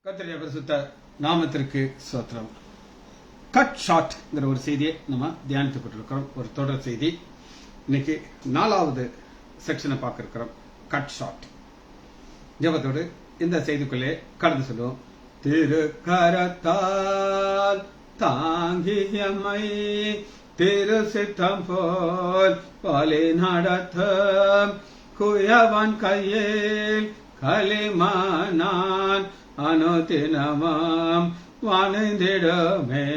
கர்த்தருடைய பரிசுத்த நாமத்திற்கு ஸ்தோத்திரம். கட் ஷாட்ங்கிற ஒரு செய்தியை நம்ம தியானித்துக் கொண்டிருக்கிறோம். ஒரு தொடர் செய்தி. இன்னைக்கு 4வது செக்ஷனை பார்க்க இருக்கிறோம். Cut shot. ஜெபத்தோடு இந்த செய்திக்குள்ளே கடந்து செல்வோம். திருக்கரத்தால் தாங்கியம்மை திரு சித்தம் போல் வழி நடத்தும் குயவன் கையில் களிமானான் அனுதினமாம் வணைந்திடுமே.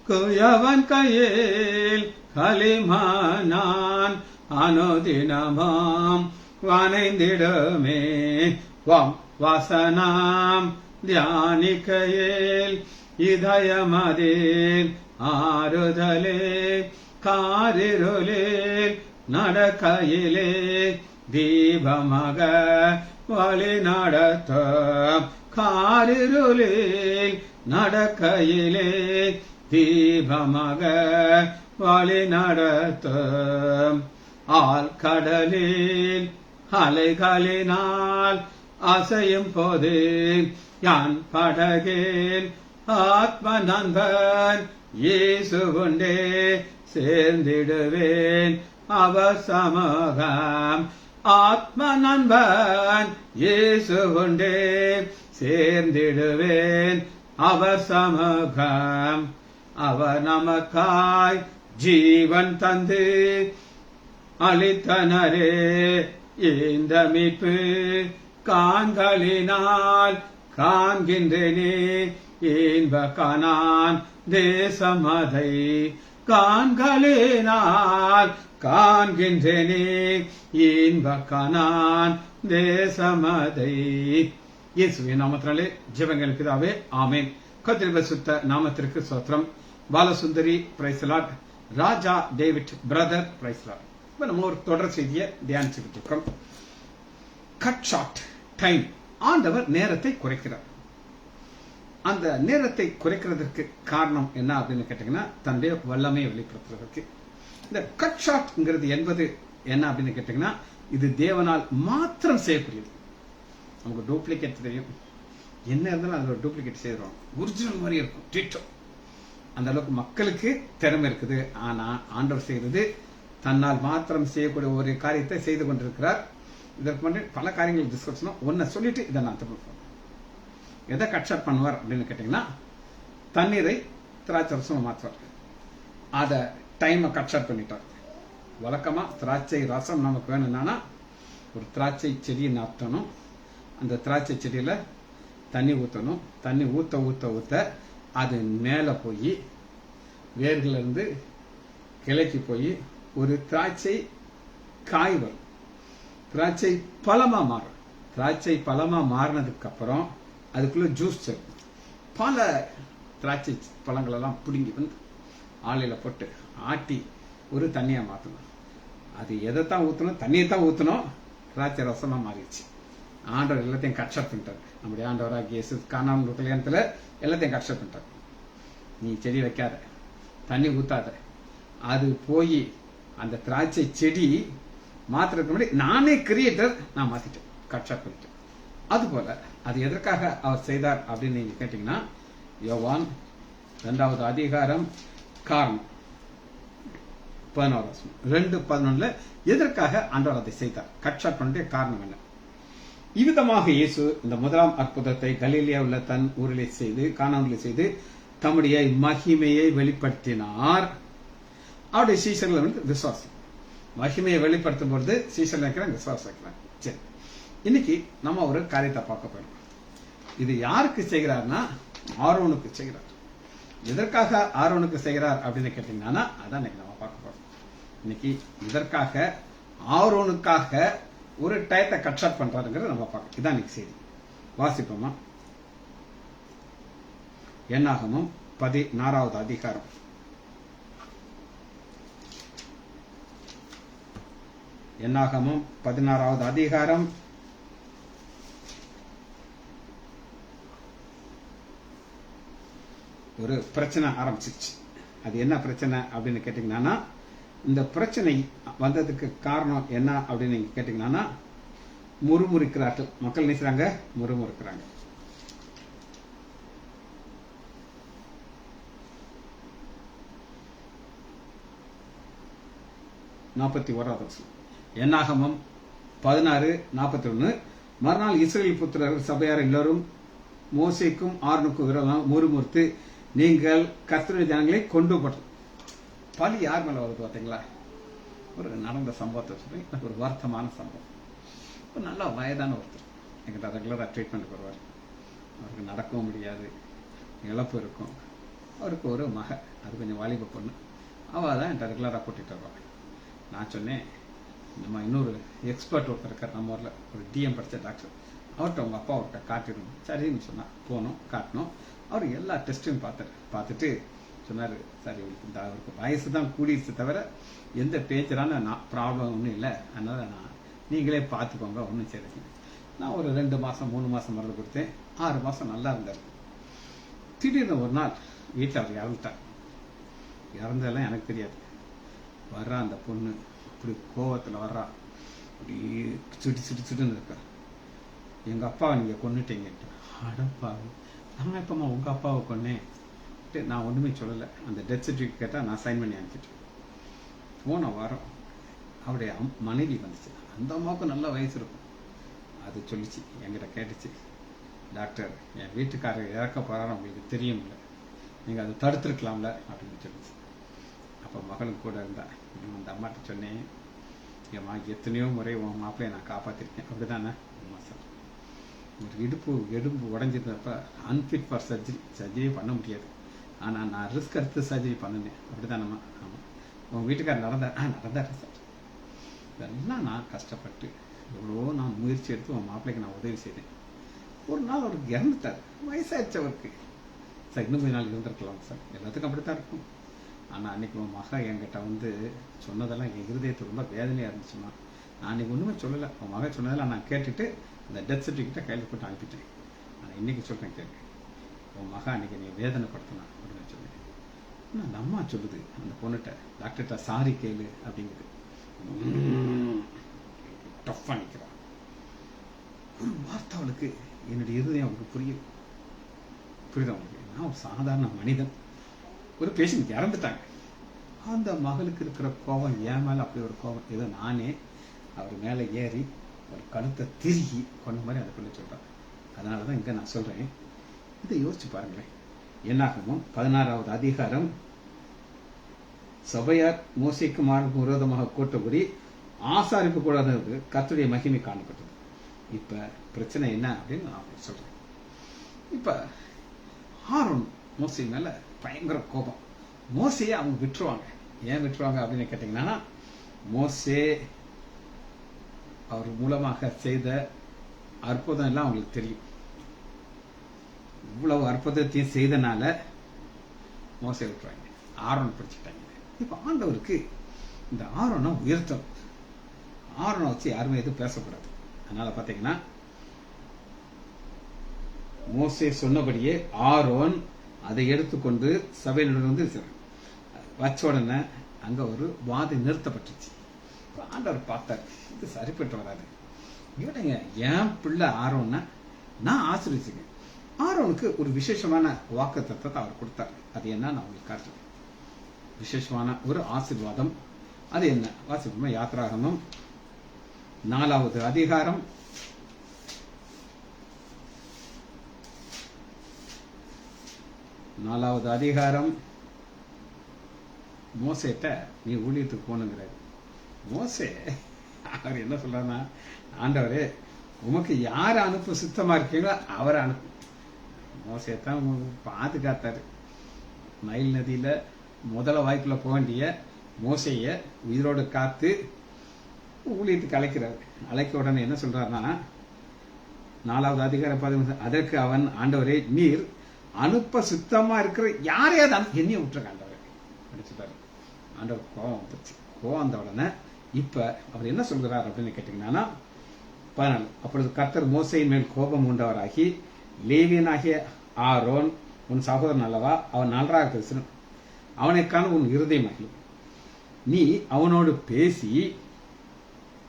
குயவன் கையில் களிமானான் அனுதினமாம் வணைந்திடுமே. வாம் வசனம் தியானிக்கையில் இதயமதில் ஆறுதலே காரிருளில் நடக்கையிலே தீபமாக வழி நடத்தும் காரிருளில் நடக்கையிலே தீபமாக வழி நடத்தும். ஆழ்கடலில் அலைகளினால் அசையும் போது யான் படகில் ஆத்ம நண்பன் இயேசு கொண்டே சேர்ந்திடுவேன் அவர் சமூகம். ஆத்ம நண்பன் இயேசு கொண்டே சேர்ந்திடுவேன் அவர் சமூகம். அவர் நமக்காய் ஜீவன் தந்து அளித்தனரே இந்த மீட்பு காண்களினால் காண்கின்றேனே இன்ப கானான் தேசம் அதை காண்களினால் காண்கின்றேனே இன்ப கானான் தேசம் அதை. இயேசுவின் நாமத்தினாலே ஜெபங்கள் பிதாவே, ஆமேன். கர்த்தருடைய பரிசுத்த நாமத்திற்கு ஸ்தோத்திரம். பாலசுந்தரி பிரைஸ் லார்ட், ராஜா டேவிட் பிரதர் பிரைஸ் லார்ட். இப்ப நம்ம ஒரு தொடர் செய்தியை தியானிச்சுக்கிட்டு இருக்கோம். Cut short time. ஆண்டவர் நேரத்தை குறைக்கிறார். அந்த நேரத்தை குறைக்கிறதுக்கு காரணம் என்ன அப்படின்னு கேட்டீங்கன்னா, தன்னுடைய வல்லமையை வெளிப்படுத்துறதுக்கு. இந்த கட் ஷாட்ங்கிறது என்பது என்ன அப்படின்னு கேட்டீங்கன்னா, இது தேவனால் மாத்திரம் செய்யக்கூடியது. நமக்கு டூப்ளிகேட் தெரியும், என்ன இருந்தாலும் அதுல ஒரு டூப்ளிகேட் செய்யறோம், ஒரிஜினல் மாதிரி இருக்கும், டிட்டோ. அந்த அளவுக்கு மக்களுக்கு திறமை இருக்குது. ஆனா ஆண்டவர் செய்யறது தன்னால் மாத்திரம் செய்யக்கூடிய ஒரு காரியத்தை செய்து கொண்டிருக்கிறார். இதற்கு முன்னாடி பல காரியங்கள் டிஸ்கஸ் ஒன்ன சொல்லிட்டு இதை நான் திரும்ப எதை கட் ஷாட் பண்ணுவார் அப்படின்னு கேட்டீங்கன்னா, தண்ணீரை திராட்சை ரசம் மாற்றுவார். அதை டைமை கட் ஷாட் பண்ணிட்டார். வழக்கமா திராட்சை ரசம் நமக்கு வேணும்னா ஒரு திராட்சை செடியை நாட்டணும். அந்த திராட்சை செடியில தண்ணி ஊற்றணும். தண்ணி ஊத்த ஊத்த ஊத்த அது மேலே போய் வேர்கள் இருந்து கிளைக்கு போய் ஒரு திராட்சை காய் வரும். திராட்சை பழமா மாறும். திராட்சை பழமா மாறினதுக்கு அப்புறம் அதுக்குள்ள ஜூஸ் சேர்க்கும். பல திராட்சை பழங்கள் எல்லாம் பிடுங்கி வந்து ஆலையில போட்டு ஆட்டி ஒரு தண்ணியா மாற்றணும். அது எதைத்தான் ஊற்றணும், தண்ணியை தான் ஊற்றணும். திராட்சை ரசமா மாறிடுச்சு. ஆண்டவர் எல்லாத்தையும் கட் ஷாட் பண்ணிட்டார். நம்முடைய ஆண்டவராக இயேசு கானான் கல்யாணத்துல எல்லாத்தையும் கட் ஷாட் பண்ணிட்டார். நீ செடி வைக்காத, தண்ணி ஊத்தாத, அது போய் அந்த திராட்சை செடி மாத்திரத்துக்கு முன்னாடி நானே கிரியேட்டர், நான் மாத்திட்டேன், கட் ஷாட் பண்ணிட்டேன். அது போல அது எதற்காக அவர் செய்தார் அப்படின்னு நீங்க கேட்டீங்கன்னா, யோவான் 2வது அதிகாரம் காரணம் 2:11 எதற்காக ஆண்டவர் அதை செய்தார், கட் ஷாட் பண்ணிட்டு காரணம் என்ன? இவ்விதமாக இயேசு இந்த முதலாம் அற்புதத்தை கலிலேயா உள்ள தன் ஊரிலே செய்து கானானிலே செய்து தம்முடைய மகிமையை வெளிப்படுத்தினார். அவருடைய சீஷர்கள் வந்து விசுவாசம், மகிமையை வெளிப்படுத்தும் பொழுது சீஷர்கள் இருக்கிறாங்க, விசுவாசம் இருக்கிறாங்க. சரி, இன்னைக்கு நம்ம ஒரு காரியத்தை பார்க்க போறோம். இது யாருக்கு செய்கிறார்னா, ஆரோனுக்கு செய்கிறார். எதற்காக ஆரோனுக்கு செய்கிறார் அப்படின்னு கேட்டீங்கன்னா, அதான் இன்னைக்கு நம்ம பார்க்க போறோம். இன்னைக்கு இதற்காக ஆரோனுக்காக ஒரு டயத்தை கட் ஷாட் பண்றாருங்கிறத நம்ம பார்க்க. இதான் இன்னைக்கு செய்தி. வாசிப்போமா? என்னாகமும் 16வது அதிகாரம். என்னாகமும் 16வது அதிகாரம் ஒரு பிரச்சனை ஆரம்பிச்சிருச்சு. அது என்ன பிரச்சனை அப்படின்னு கேட்டீங்கன்னா, இந்த பிரச்சனை வந்ததுக்கு காரணம் என்ன அப்படின்னு நீங்க கேட்டீங்கன்னா, முறுமுறுக்கிறார்கள். மக்கள் நினைக்கிறாங்க, முறுமுறுக்கிறாங்க. என்னாகமம் 16:41. மறுநாள் இஸ்ரவேல் புத்திரர்கள் சபையார் எல்லோரும் மோசேக்கும் ஆரோனுக்கும் விரோதமாக முறுமுறுத்து, நீங்கள் கர்த்தருடைய ஜனங்களை கொண்டு போட்டது. பலி யார் மேல வருது பார்த்தீங்களா? ஒரு நடந்த சம்பவத்தை சொல்லி எனக்கு ஒரு வருத்தமான சம்பவம். ஒரு நல்ல வயதான ஒருத்தர் எங்கிட்ட ரெகுலராக ட்ரீட்மெண்ட் வருவார். அவருக்கு நடக்கவும் முடியாது, இழப்பு இருக்கும். அவருக்கு ஒரு அது கொஞ்சம் வாலிப பொண்ணு. அவள் தான் என்கிட்ட ரெகுலராக கூட்டிகிட்டு வருவாள். நான் சொன்னேன், நம்ம இன்னொரு எக்ஸ்பர்ட் ஒருத்தர் இருக்கார் நம்ம ஊரில், ஒரு டிஎம் படித்த டாக்டர், அவர்கிட்ட உங்கள் அப்பா அவர்கிட்ட காட்டிடணும். சரின்னு சொன்னால் போனோம், காட்டினோம். அவர் எல்லா டெஸ்ட்டையும் பார்த்துட்டு சொன்னார், சரி இந்த அவருக்கு வயசு தான் கூடிடுச்சு தவிர எந்த பேச்சரான ப்ராப்ளம் ஒன்றும் இல்லை, அதனால் நீங்களே பார்த்துக்கோங்க, ஒன்றும் சரி. நான் ஒரு 2 மாதம் 3 மாதம் மருந்து கொடுத்தேன். 6 மாதம் நல்லா இருந்தார். திடீர்னு ஒரு நாள் வீட்டில் அவர் இறந்துட்டார். இறந்ததெல்லாம் எனக்கு தெரியாது. வர்றா அந்த பொண்ணு, அப்படி கோவத்தில் வர்றா, அப்படி சுட்டுன்னு இருக்கா. எங்கள் அப்பாவை நீங்கள் கொண்டுட்டீங்கட்டு. அடப்பா, நான் எப்பமா உங்கள் அப்பாவை கொன்னேன்? நான் ஒன்றுமே சொல்லலை. அந்த டெத் சர்டிஃபிகேட் கேட்டால் நான் சைன் பண்ணி அனுப்பிச்சிட்டேன். போன வாரம் அவருடைய மனைவி வந்துச்சு. அந்த அம்மாவுக்கும் நல்ல வயசு இருக்கும். அது சொல்லிச்சு, என்கிட்ட கேட்டுச்சு, டாக்டர் என் வீட்டுக்காரர் இறக்க போகிறாரு, உங்களுக்கு தெரியும்ல, நீங்கள் அதை தடுத்துருக்கலாம்ல அப்படின்னு சொல்லிச்சு. அப்போ மகளும் கூட இருந்தா. அந்த அம்மாட்ட சொன்னேன், ஏம்மா எத்தனையோ முறை உன் மாப்பிள்ளையை நான் காப்பாற்றிருக்கேன், அப்படி தானே? ஆமாம் சார். ஒரு எலும்பு உடஞ்சிருந்தப்ப அன்ஃபிட் ஃபார் சர்ஜரி பண்ண முடியாது, ஆனால் நான் ரிஸ்க் எடுத்து சர்ஜரி பண்ணினேன், அப்படி தானேம்மா? ஆமாம். உங்கள் வீட்டுக்காரர் நடந்தார் சார். இதெல்லாம் நான் கஷ்டப்பட்டு எவ்வளோ நான் முயற்சி எடுத்து உன் மாப்பிள்ளைக்கு நான் உதவி செய்தேன். ஒரு நாள் அவருக்கு இறந்துட்டார், வயசாகிடுச்சு அவருக்கு. சார் இன்னும் கொஞ்ச நாள் இருந்திருக்கலாம் சார், எல்லாத்துக்கும் அப்படித்தான் இருக்கும். ஆனால் அன்றைக்கி உன் மகன் என்கிட்ட சொன்னதெல்லாம் என் இருதயத்தை ரொம்ப வேதனையாக இருந்துச்சுமா. நான் அன்றைக்கி ஒன்றுமே சொல்லலை. உன் மகன் சொன்னதெல்லாம் நான் கேட்டுட்டு அந்த டெத் சர்டிஃபிகேட்டை கையில் போட்டு அனுப்பிட்டேன். ஆனால் இன்றைக்கி சொல்கிறேன் கேட்க, உன் மகன் அன்றைக்கி நீ வேதனைப்படுத்தினான் அப்படின்னு சொன்னேன். ஆனால் அந்த அம்மா சொல்லுது அந்த பொண்ணுகிட்ட, டாக்டர்கிட்ட சாரி கேளு அப்படிங்குது. டஃப்பாக நிற்கிறான். ஒரு வார்த்தை அவளுக்கு என்னுடைய இருதயம் அவளுக்கு புரியுது அவங்களுக்கு. நான் ஒரு சாதாரண மனிதன், ஒரு பேஷண்ட் இறந்துட்டாங்க. அந்த மகளுக்கு இருக்கிற கோபம் என் மேலே அப்படி ஒரு கோபம், ஏதோ நானே அவர் மேலே ஏறி ஒரு கழுத்தை திருகி கொண்ட மாதிரி அதை கொண்டு சொல்கிறேன். அதனால தான் இங்கே நான் சொல்கிறேன், இதை யோசிச்சு பாருங்களேன். என்னாகமம் 16வது அதிகாரம், சபையார் மோசேக்கு மாறுக்கு விரோதமாக கூட்டபடி ஆசாரிப்பு கூடாதது கர்த்தருடைய மகிமை காணப்பட்டது. இப்போ பிரச்சனை என்ன அப்படின்னு நான் சொல்கிறேன். இப்போ ஆரோன் மோசே மேலே பயங்கர கோபம். மோசையை அவங்க விட்டுருவாங்க. ஏன் விட்டுருவாங்க அப்படின்னு கேட்டிங்கன்னா, மோசே அவர் மூலமாக செய்த அற்புதம் எல்லாம் அவங்களுக்கு தெரியும். இவ்வளவு அற்புதத்தையும் செய்தனால மோசை விட்டுருவாங்க, ஆரோனை பிடிச்சிட்டாங்க. இப்போ ஆண்டவருக்கு இந்த ஆரோனை உயர்த்தம், ஆரோனை வச்சு யாருமே எதுவும் பேசக்கூடாது. அதனால பார்த்தீங்கன்னா மோசே சொன்னபடியே ஆரோன் அதை எடுத்துக்கொண்டு சபையினர் வச்ச உடனே அங்க ஒரு வாதி நிறுத்தப்பட்டுச்சு. ஆண்டவர் பார்த்தார், இது சரிப்பட்டு வராது. இவனுங்க என் பிள்ளை ஆரோன்னா நான் ஆசீர்வதிச்சுக்கேன். ஆரோனுக்கு ஒரு விசேஷமான வாக்கு தத்துவத்தை அவர் கொடுத்தார். அது என்ன நான் உங்களுக்கு காட்டுறேன். விசேஷமான ஒரு ஆசீர்வாதம். அது என்ன? வாசிப்போம். யாத்ராகமம் 4வது அதிகாரம் 4வது அதிகாரம். மோசேட்ட நீ ஊழியத்துக்கு போனுங்கிறாரு. மோசே அவர் என்ன சொல்றாருன்னா, ஆண்டவரே உமக்கு யாரை அனுப்ப சுத்தமா இருக்கீங்களோ அவரை அனுப்பு. மோசே தான் பாதுகாத்தாரு. நைல் நதியில முதல வாய்ப்புல போக வேண்டிய மோசைய உயிரோடு காத்து ஊழியத்துக்கு அழைக்கிறார். அழைக்க உடனே என்ன சொல்றாருன்னா, 4வது அதிகாரம் 15, அதற்கு அவன், ஆண்டவரே நீர் அனுப்ப சுத்தமா இருக்கிற யாரையாவது என்னைய விட்டுருக்க ஆண்டவரே அப்படின்னு சொல்றாரு. ஆண்டவர் கோவம் வந்துருச்சு. கோவம் வந்த உடனே இப்ப அவர் என்ன சொல்கிறார் அப்படின்னு கேட்டீங்கன்னா, 14, அப்பொழுது கர்த்தர் மோசையின் மேல் கோபம் உண்டவராகி, லேவியனாகிய ஆரோன் உன் சகோதரன் அல்லவா, அவன் நன்றாக பேசணும், அவனைக்கான உன் இருதயம் மகிழும், நீ அவனோடு பேசி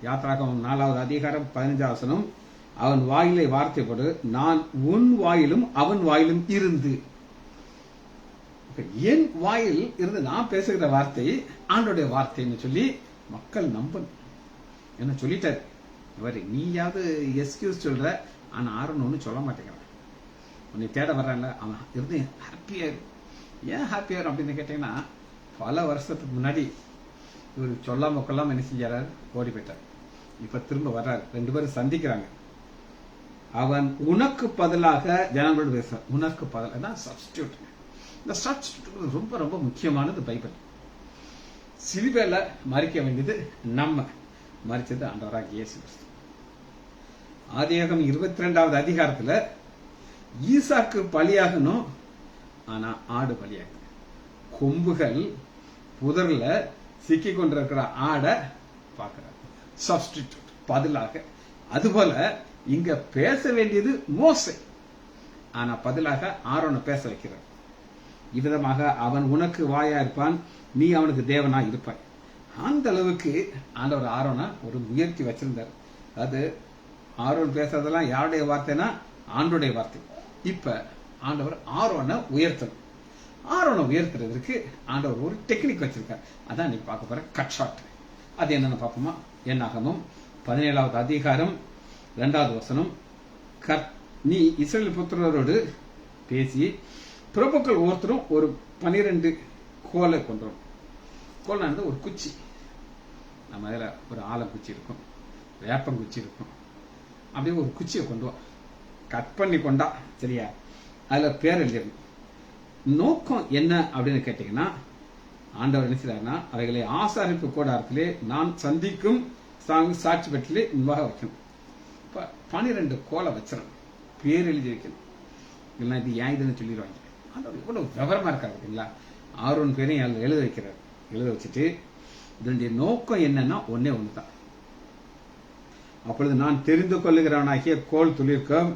யாத்ராகமம் 4வது அதிகாரம் 15வது வசனம், அவன் வாயிலே வார்த்தை போடு, நான் உன் வாயிலும் அவன் வாயிலும் இருந்து. என் வாயில் இருந்து நான் பேசுகிற வார்த்தை ஆண்டோடைய வார்த்தைன்னு சொல்லி மக்கள் நம்பணும். என்ன சொல்லிட்டாரு, இவர் நீயாவது எக்ஸ்கியூஸ் சொல்ற, ஆனா ஆரோன் ஒன்னும் சொல்ல மாட்டேங்கிறான். உன்னை தேட வர்றான்ல, அவன் இருந்து ஹாப்பியா. ஏன் ஹாப்பியா அப்படின்னு கேட்டீங்கன்னா, பல வருஷத்துக்கு முன்னாடி இவர் சொல்லாம கொள்ளாம என்ன செஞ்சாரு, ஓடி போயிட்டார். இப்ப திரும்ப வர்றாரு, 2 பேரும் சந்திக்கிறாங்க. அவன் உனக்கு பதிலாக ஜனங்களோடு பேசுறான். உனக்கு பதிலாக சப்ஸ்டியூட். இந்த சப்ஸ்டியூட் ரொம்ப ரொம்ப முக்கியமானது. பைபிள் சிலுவையில மறிக்க வேண்டியது நம்ம, மறிச்சது ஆண்டவராகிய இயேசு கிறிஸ்து. ஆதியாகமம் 22வது அதிகாரத்துல ஈசாக்கு பலியாகணும், ஆனா ஆடு பலியாகுது. கொம்புகள் புதர்ல சிக்கி கொண்டிருக்கிற ஆடை பார்க்கிறார். சப்ஸ்டிடியூட் பதிலாக. அதுபோல இங்க பேச வேண்டியது மோசே, ஆனா பதிலாக ஆரோனை பேச வைக்கிறார். இவ்விதமாக அவன் உனக்கு வாயா இருப்பான், நீ அவனுக்கு தேவனா இருப்பாய். அந்த அளவுக்கு ஆண்டவர் ஆரோனை ஒரு உயர்த்தி வச்சிருந்தார். அது ஆரோன் பேசுறதெல்லாம் யாருடைய வார்த்தைனா ஆண்டோடைய வார்த்தை. இப்ப ஆண்டவர் ஆரோனை உயர்த்தணும். ஆரோனை உயர்த்துறதுக்கு ஆண்டவர் ஒரு டெக்னிக் வச்சிருக்கார். அதான் இன்னைக்கு பார்க்க போற கட் ஷாட். அது என்னன்னு பார்ப்போமா? என்னாகமம் 17வது அதிகாரம் 2வது வசனம், நீ இஸ்ரவேல் புத்திரரோடு பேசி பிரபுக்கள் ஒவ்வொருத்தரும் ஒரு 12 கோலை கொண்டு வரும். கோலானது ஒரு குச்சி. நம்ம அதில் ஒரு ஆலங்குச்சி இருக்கும், வேப்பங்குச்சி இருக்கும். அப்படியே ஒரு குச்சியை கொண்டு வா, கட் பண்ணி கொண்டா சரியா, அதுல பேர் எழுதிடணும். நோக்கம் என்ன அப்படின்னு கேட்டீங்கன்னா, ஆண்டவர் என்ன செய்றாருன்னா, அவைகளை ஆசாரிப்பு கூடாரத்திலே நான் சந்திக்கும் சாட்சி பெட்டிலே முன்பாக வைக்கணும். இப்ப 12 கோலை வச்சிடணும், பேர் எழுதி வைக்கணும். இல்லைன்னா இது ஏன் இதுன்னு சொல்லிடுவாங்க. ஆண்டவர் இவ்வளவு விவரமா இருக்காரு பார்த்தீங்களா. ஆரோன் பேரையும் எழுத வைக்கிறார். எழுத வச்சுட்டு இதனுடைய நோக்கம் என்னன்னா ஒன்னே ஒண்ணுதான். அப்பொழுது நான் தெரிந்து கொள்ளுகிறவனாகிய கோல் துளிர்க்கும்,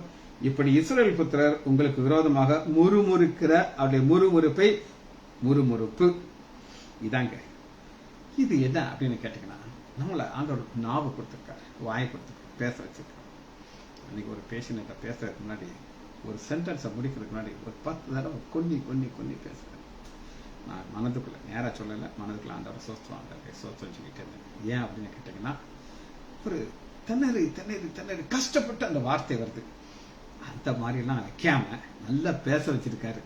இப்படி இஸ்ரவேல் புத்திரர் உங்களுக்கு விரோதமாக முறுமுறுக்கிற அவருடைய முறுமுறுப்பை முறுமுறுப்பு இதாங்க. இது என்ன அப்படின்னு கேட்டீங்கன்னா, நம்மள ஆண்டவர் நாவு கொடுத்திருக்காரு, வாயை கொடுத்திருக்காரு, பேச வச்சிருக்காரு. அன்னைக்கு ஒரு பேஷண்ட் பேசுறதுக்கு முன்னாடி, ஒரு சென்டென்ஸை முடிக்கிறதுக்கு முன்னாடி ஒரு 10 தடவை கொன்னி கொன்னி கொன்னி பேசுறேன். நான் மனதுக்குள்ள நேரா சொல்லல, மனதுக்குள்ள ஆண்டவர் சோஸ்திரம் ஆண்டவர் சோஸ்திரம் சொல்லிட்டே இருந்தேன். ஏன் அப்படின்னு கேட்டீங்கன்னா, ஒரு திணறி திணறி திணறி கஷ்டப்பட்டு அந்த வார்த்தை வருது. அந்த மாதிரி எல்லாம் வைக்காம நல்லா பேச வச்சிருக்காரு.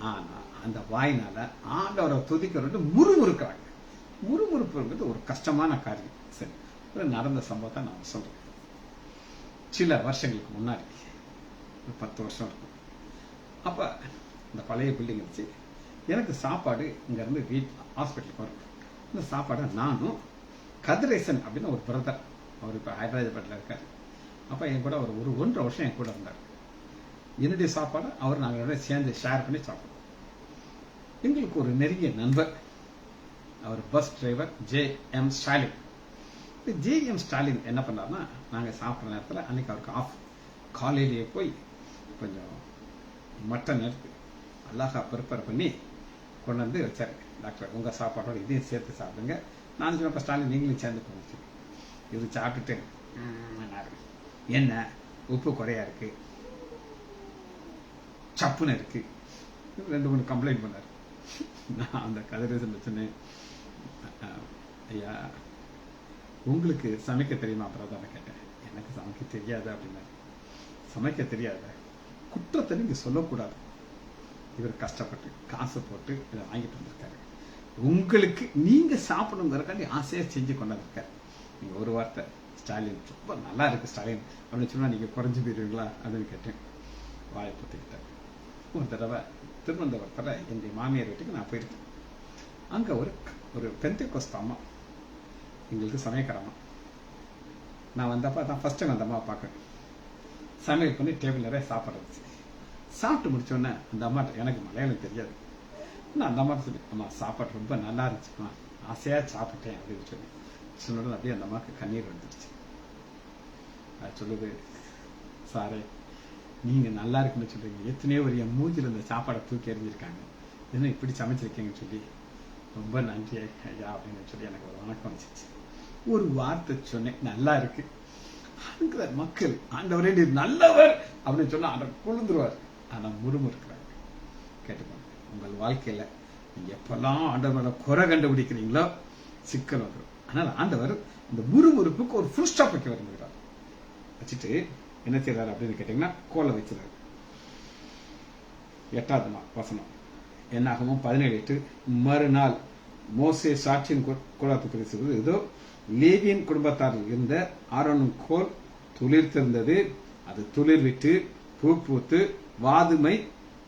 ஆனா அந்த வாயினால ஆண்டவரை துதிக்கிறது முறுமுறுக்கிறாங்க. முறுமுறுப்புங்கிறது ஒரு கஷ்டமான காரியம். சரி, ஒரு நடந்த சம்பவத்தை நான் சொல்றேன். சில வருஷங்களுக்கு முன்னாடி, ஒரு 10 வருஷம் இருக்கும். அப்ப இந்த பழைய பில்டிங் வச்சு எனக்கு சாப்பாடு இங்க இருந்து ஹாஸ்பிட்டலுக்கு வரும். இந்த சாப்பாடை நானும் கதிரேசன் அப்படின்னு ஒரு பிரதர், அவர் இப்ப ஹைதராபாத்ல இருக்காரு. அப்ப என் கூட ஒரு 1.5 வருஷம் என் கூட இருந்தார். என்னுடைய சாப்பாடு அவர் நாங்கள் சேர்ந்து ஷேர் பண்ணி சாப்பிடுவோம். எங்களுக்கு ஒரு நெருங்கிய நண்பர், அவர் பஸ் டிரைவர் ஜே.எம். ஸ்டாலின். ஜே.எம். ஸ்டாலின் என்ன பண்ணாருன்னா, நாங்க சாப்பிட்ற நேரத்தில் அன்னைக்கு அவருக்கு ஆஃப். காலையிலேயே போய் கொஞ்சம் மட்டன் எடுத்து அழகா ப்ரிப்பேர் பண்ணி கொண்டு வந்து வச்சாரு. டாக்டர், உங்க சாப்பாடோட இதையும் சேர்த்து சாப்பிடுங்க. நான் சொன்னப்ப ஸ்டாலின் நீங்களும் சேர்ந்து போச்சு. இது சாப்பிட்டுட்டு என்ன உப்பு குறையா இருக்கு, சப்புன்னு இருக்கு, 2-3 கம்ப்ளைண்ட் பண்ணாரு. நான் அந்த கதிரேசன் சொன்னேன், ஐயா உங்களுக்கு சமைக்க தெரியுமா பிரதான கேட்டேன். எனக்கு சமைக்க தெரியாது அப்படின்னா. சமைக்க தெரியாத குற்றத்தை நீங்க சொல்லக்கூடாது. இவர் கஷ்டப்பட்டு காசு போட்டு இதை வாங்கிட்டு வந்திருக்காரு. உங்களுக்கு நீங்க சாப்பிடணுங்கிறக்காண்டி ஆசையா செஞ்சு கொண்டாந்துருக்காரு. நீங்க ஒரு வார்த்தை, ஸ்டாலின் ரொம்ப நல்லா இருக்கு ஸ்டாலின் அப்படின்னு சொன்னா நீங்க குறைஞ்சு போயிருவீங்களா அப்படின்னு கேட்டேன். வாயை பொத்திக்கிட்டார். ஒரு தடவை திருவனந்தபுரத்துல என்னுடைய மாமியார் வீட்டுக்கு நான் போயிருக்கேன். அங்க ஒரு பெந்தைக்கோஸ்து அம்மா எங்களுக்கு சமயக்காரம்மா. நான் வந்தப்ப தான் ஃபர்ஸ்ட் டைம் அந்த அம்மா பார்க்கறேன். சமையல் பண்ணி டேபிள் நிறைய சாப்பாடு இருந்துச்சு. சாப்பிட்டு முடிச்சோடனே அந்த அம்மாட்ட, எனக்கு மலையாளம் தெரியாது, நான் அந்த அம்மாட்ட சொல்லி, அம்மா சாப்பாடு ரொம்ப நல்லா இருந்துச்சுமா, ஆசையா சாப்பிட்டேன் அப்படின்னு சொன்னோட அப்படியே அந்த அம்மாவுக்கு கண்ணீர் வந்துருச்சு. அது சொல்லுது, சாரே நீங்க நல்லா இருக்குன்னு சொல்றீங்க, எத்தனையோ ஒரு என் மூஞ்சில் இந்த சாப்பாடை தூக்கி எறிஞ்சிருக்காங்க, என்ன இப்படி சமைச்சிருக்கீங்கன்னு சொல்லி ரொம்ப நன்றி ஐயா அப்படின்னு சொல்லி எனக்கு ஒரு வணக்கம் வந்துச்சு. ஒரு வார்த்தை சொன்னேன், நல்லா இருக்கு. மக்கள் ஆண்டவரே நீர் நல்லவர் அப்படின்னு சொன்னா ஆண்டவர் குளிர்ந்துருவார். ஆனா முறுமுறுக்கிறாங்க. கேட்டுக்கோங்க, உங்கள் வாழ்க்கையில நீங்க எப்பெல்லாம் ஆண்டவரோட குறை கண்டுபிடிக்கிறீங்களோ சிக்கல் வந்துடும். அதனால ஆண்டவர் இந்த முறுமுறுப்புக்கு ஒரு ஃபுல் ஸ்டாப் வைக்க விரும்புகிறார். வச்சுட்டு என்ன செய்யறாரு அப்படின்னு கேட்டீங்கன்னா, கோலை வச்சிருக்காரு. 8வது வசனம் என்னாகமும் 17:8. மறுநாள் மோசே சாட்சியின் கோலத்தை பேசுவது, இதோ லேவியின் குடும்பத்தாரில் இருந்த ஆரோனின் கோல் துளிர்த்திருந்தது. அது துளிர் விட்டு பூ பூத்து வாதுமை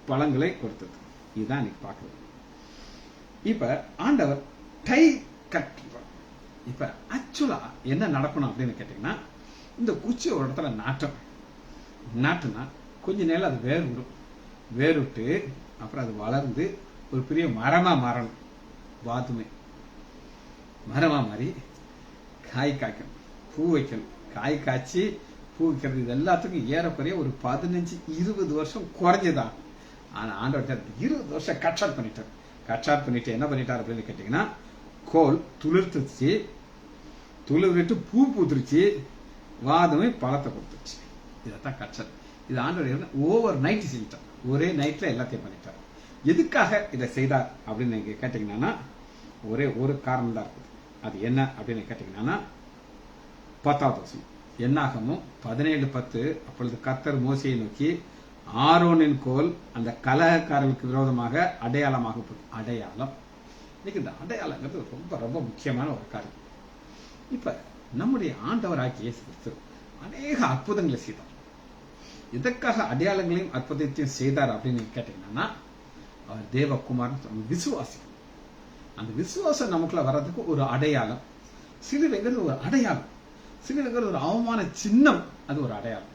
பழங்களை கொடுத்தது. இதுதான் இன்னைக்கு பார்க்கறது. இப்ப ஆண்டவர் டை கட். இப்ப ஆக்சுவலா என்ன நடக்கணும் அப்படின்னு கேட்டீங்கன்னா, இந்த குச்சி ஒரு இடத்துல நாட்டுனா கொஞ்ச நேரம் அது வேறுவிட்டு அப்புறம் அது வளர்ந்து ஒரு பெரிய மரமா மாறணும். வாதுமை மரமா மாறி காய் காய்க்கணும், பூ வைக்கணும். காய் காய்ச்சி பூ வைக்கிறது இது எல்லாத்துக்கும் ஏறக்குறைய ஒரு 15-20 வருஷம் குறைஞ்சுதான். ஆனா ஆண்டவர் 20 வருஷம் கட்சாட் பண்ணிட்டு என்ன பண்ணிட்டார் அப்படின்னு கேட்டீங்கன்னா, கோல் துளிர்த்துச்சு, துளிர் விட்டு பூ பூத்துருச்சு, வாதுமை பழத்தை கொடுத்துருச்சு. இதைத்தான் கட்சாட். இது ஆண்டவர் ஓவர் நைட் செஞ்சிட்டார். ஒரே நைட்ல எல்லாத்தையும் பண்ணிட்டார். எதுக்காக இதை செய்தார் அப்படின்னு நீங்க கேட்டீங்கன்னா, ஒரே ஒரு காரணம் தான் இருக்குது. அது என்ன அப்படின்னு கேட்டீங்கன்னா, 10வது வசனம் என்னாகமும் 17:10. அப்பொழுது கர்த்தர் மோசேயை நோக்கி, ஆரோனின் கோல் அந்த கலகக்காரர்களுக்கு விரோதமாக அடையாளமாக அடையாளம். இன்னைக்கு இந்த அடையாளங்கிறது ரொம்ப ரொம்ப முக்கியமான ஒரு காரியம். இப்ப நம்முடைய ஆண்டவராகிய இயேசு கிறிஸ்து அநேக அற்புதங்களை செய்தார். இதற்காக அடையாளங்களையும் அற்புதத்தையும் செய்தார் அப்படின்னு கேட்டீங்கன்னா, அவர் தேவகுமார் விசுவாசி. அந்த விசுவாசம் நமக்குள்ள வர்றதுக்கு ஒரு அடையாளம். சிலுவைங்கிறது ஒரு அடையாளம். சிலுவைங்கிறது ஒரு அவமான சின்னம். அது ஒரு அடையாளம்.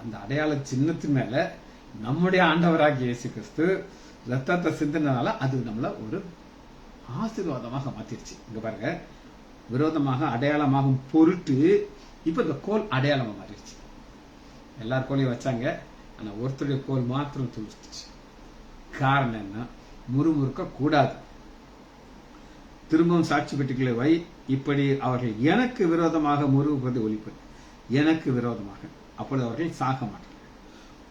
அந்த அடையாள சின்னத்தின் மேல நம்முடைய ஆண்டவராகிய இயேசு கிறிஸ்து ரத்தத்தை சிந்தினால அது நம்மள ஒரு ஆசீர்வாதமாக மாத்திருச்சு. இங்க பாருங்க, விரோதமாக அடையாளமாகும் பொருட்டு இப்ப இந்த கோல் அடையாளமா மாறிடுச்சு. எல்லார் கோலையும் வச்சாங்க, ஆனா ஒருத்தருடைய கோல் மாத்திரம் துளிர்த்துச்சு. காரணம் என்ன? முறுமுறுக்க கூடாது. திரும்பவும் சாட்சி பெட்டிகளை வை, இப்படி அவர்கள் எனக்கு விரோதமாக முறுமுறுப்பதை ஒழிப்பது, எனக்கு விரோதமாக. அப்பொழுது அவர்கள் சாக மாட்டார்கள்.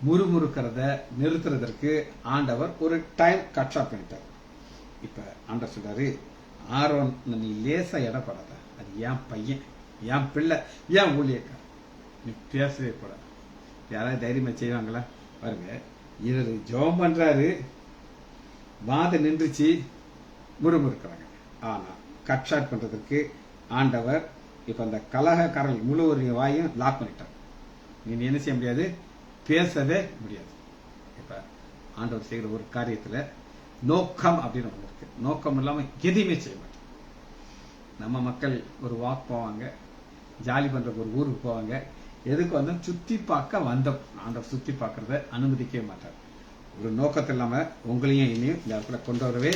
முறுமுறுக்கிறத நிறுத்துறதற்கு ஆண்டவர் ஒரு டைம் கட் ஷாட் பண்ணிட்டார். இப்ப ஆண்டவர் சொல்றாரு, ஆரோன் நீ லேசா இடப்படாத, அது என் பையன், என் பிள்ளை, என் ஊழியக்கார், நீ பேசவே கூடாது. யாராவது தைரியமா செய்வாங்களா? பாருங்க, இவர் ஜெபம் பண்றாரு, வாதம் நின்றுச்சு, முறுமுறுக்கிறாங்க. ஆனா கட் ஷாட் பண்றதுக்கு ஆண்டவர் இப்ப அந்த கலகக்காரர்கள் முழு ஒரு வாயும் லாக் பண்ணிட்டார். நீ என்ன செய்ய முடியாது, பேசவே முடியாது. இப்ப ஆண்டவர் செய்கிற ஒரு காரியத்துல நோக்கம் அப்படின்னு ஒண்ணு இருக்கு. நோக்கம் இல்லாம எதையுமே செய்ய மாட்டோம். நம்ம மக்கள் ஒரு வாக் போவாங்க, ஜாலி பண்றதுக்கு ஒரு ஊருக்கு போவாங்க. எதுக்கு வந்தோம்? சுத்தி பார்க்க வந்தோம். ஆண்டவர் சுத்தி பார்க்கறத அனுமதிக்கவே மாட்டார். ஒரு நோக்கத்தில் இல்லாம உங்களையும் இனியும் இந்த இடத்துல கொண்டு வரவே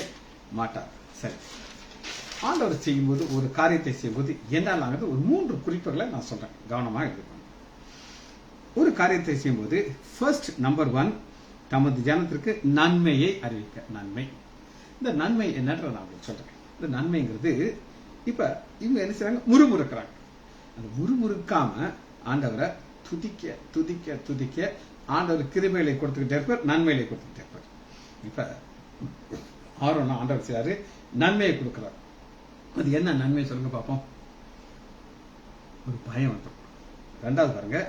மாட்டார். சரி, ஆண்டவர் செய்யும்போது ஒரு காரியத்தை செய்யும்போது என்னெல்லாம் ஒரு 3 குறிப்புகளை நான் சொல்றேன், கவனமா எடுத்துக்கணும். ஒரு காரியத்தை செய்யும்போது ஃபர்ஸ்ட் நம்பர் 1, தமது ஜனத்திற்கு நன்மையை அறிவிக்க. நன்மை, இந்த நன்மை என்னன்ற நான் உங்களுக்கு சொல்றேன். இந்த நன்மைங்கிறது இப்ப இவங்க என்ன செய்றாங்க? முறுமுறுக்கிறாங்க. அந்த முறுமுறுக்காம ஆண்டவரை துதிக்க துதிக்க துதிக்க ஆண்டவர் கிருபைகளை கொடுத்துக்கிட்டே இருப்பார், நன்மைகளை கொடுத்துக்கிட்டே இருப்பார். இப்ப ஆரோன் ஆண்டவர் செய்யாரு, நன்மையை கொடுக்கிறார். அது என்ன நன்மை சொல்லுங்க பார்ப்போம். ஒரு பயம் வந்துடும். 2வது பாருங்க,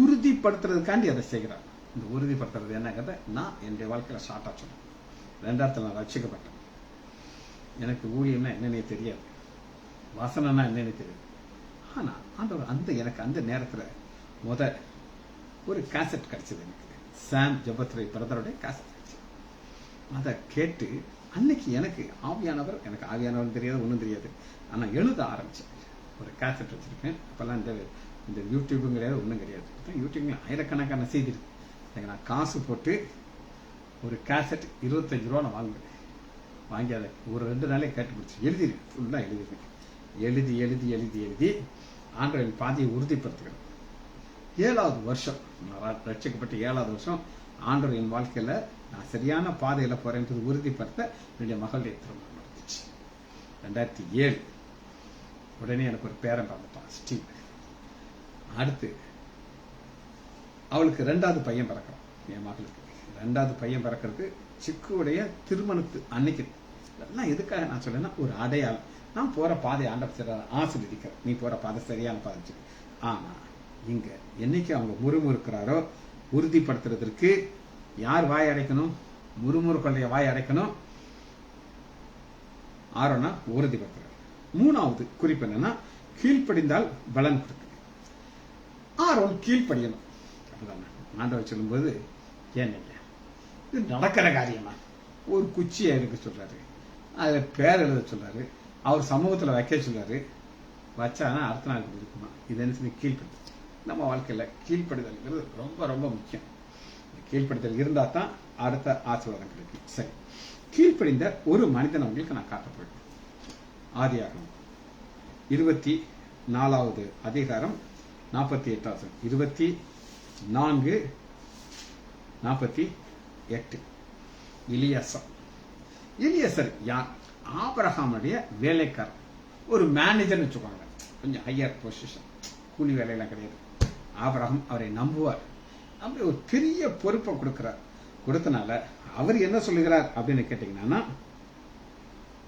உறுதிப்படுத்துறதுக்காண்டி அதை செய்கிறார். இந்த உறுதிப்படுத்துறது என்னங்கிறத நான் என்னுடைய வாழ்க்கையில ஷார்ட்டா சொன்னேன். 2வது நான் ரட்சிக்கப்பட்டேன். எனக்கு ஊழியம்னா என்னன்னே தெரியாது, வசனம்னா என்னன்னு தெரியாது. ஆனா ஆண்டவர் எனக்கு அந்த நேரத்துல ஒரு கேசட் கிடைச்சது. எனக்கு சாம் ஜபத்ரை பிரதருடைய கேசட் கிடைச்சது. அதை கேட்டு அன்னைக்கு எனக்கு ஆவியானவர் தெரியாது, ஒன்றும் தெரியாது. ஆனா எழுத ஆரம்பிச்சேன். ஒரு கேசட் வச்சிருக்கேன். அப்பெல்லாம் இந்த யூடியூபும் கிடையாது, ஒன்றும் கிடையாது. யூடியூப்ல ஆயிரக்கணக்கான செய்தி இருக்கு. எனக்கு நான் காசு போட்டு ஒரு கேசட் 25 ரூபா நான் வாங்குவேன். வாங்கி அதை ஒரு 2 நாளே கேட்டு முடிச்சு எழுதிருக்கேன். ஃபுல்லா எழுதிருக்கேன். எழுதி எழுதி எழுதி எழுதி ஆண்டவரின் பாதையை உறுதிப்படுத்துகிறேன். 7வது வருஷம் நான் ரட்சிக்கப்பட்ட 7வது வருஷம் ஆண்டவர் என் வாழ்க்கையில நான் சரியான பாதையில போறேன் உறுதிப்படுத்த என்னுடைய மகளுடைய திருமணம் நடந்துச்சு. 2007 உடனே எனக்கு ஒரு பேரன் பிறந்துட்டான், ஸ்டீவ். அடுத்து அவளுக்கு 2வது பையன் பிறக்கிறான். என் மகளுக்கு 2வது பையன் பிறக்கிறது சிக்குடைய திருமணத்து அன்னைக்கு. இதெல்லாம் எதுக்காக நான் சொல்லேன்னா, ஒரு அடையாளம். நான் போற பாதை ஆண்டவர் ஆசீர்வதிக்கிறேன், நீ போற பாதை சரியான பாதை. ஆனா இங்க என்னைக்கு அவங்க முறுமுறுக்கிறாரோ உறுதிப்படுத்துறதற்கு யார் வாய் அடைக்கணும்? முறுமுறுக்களுடைய வாய் அடைக்கணும். ஆரோனா உறுதிப்படுத்துறாரு. 3வது குறிப்பு என்னன்னா, கீழ்ப்படிந்தால் பலன் கொடுக்கு. ஆரோன் கீழ்ப்படியணும். அப்படிதான் ஆண்டவர் சொல்லும்போது, ஏன்னீங்க இது நடக்கிற காரியமா? ஒரு குச்சியை எடுக்க சொல்றாரு, அதுல பேர் எழுத சொல்றாரு, அவர் சமூகத்துல வைக்க சொல்றாரு. வச்சானா அடுத்த நாள் இருக்குமா? இது என்ன சொல்லி கீழ்ப்படுது. நம்ம வாழ்க்கையில கீழ்ப்படுதல்ங்கிறது ரொம்ப ரொம்ப முக்கியம். கீழ்ப்படுதல் இருந்தா தான் அடுத்த ஆசீர்வாதம் கிடைக்கும். சரி, கீழ்ப்படிந்த ஒரு மனிதன் உங்களுக்கு நான் காட்டப்படுறேன். ஆதியாகமம் 24வது அதிகாரம் 48வது 24:48. இலியசர் யார்? ஆபிரகாமுடைய வேலைக்காரர், ஒரு மேனேஜர் வச்சுக்கோங்க, கொஞ்சம் ஹையர் பொசிஷன், கூலி வேலையெல்லாம் கிடையாது. ஆபிரகாம் அவரை நம்புவார். அப்படி ஒரு பெரிய பொறுப்பை கொடுத்தனால அவர் என்ன சொல்லுகிறார் அப்படின்னு கேட்டீங்கன்னா,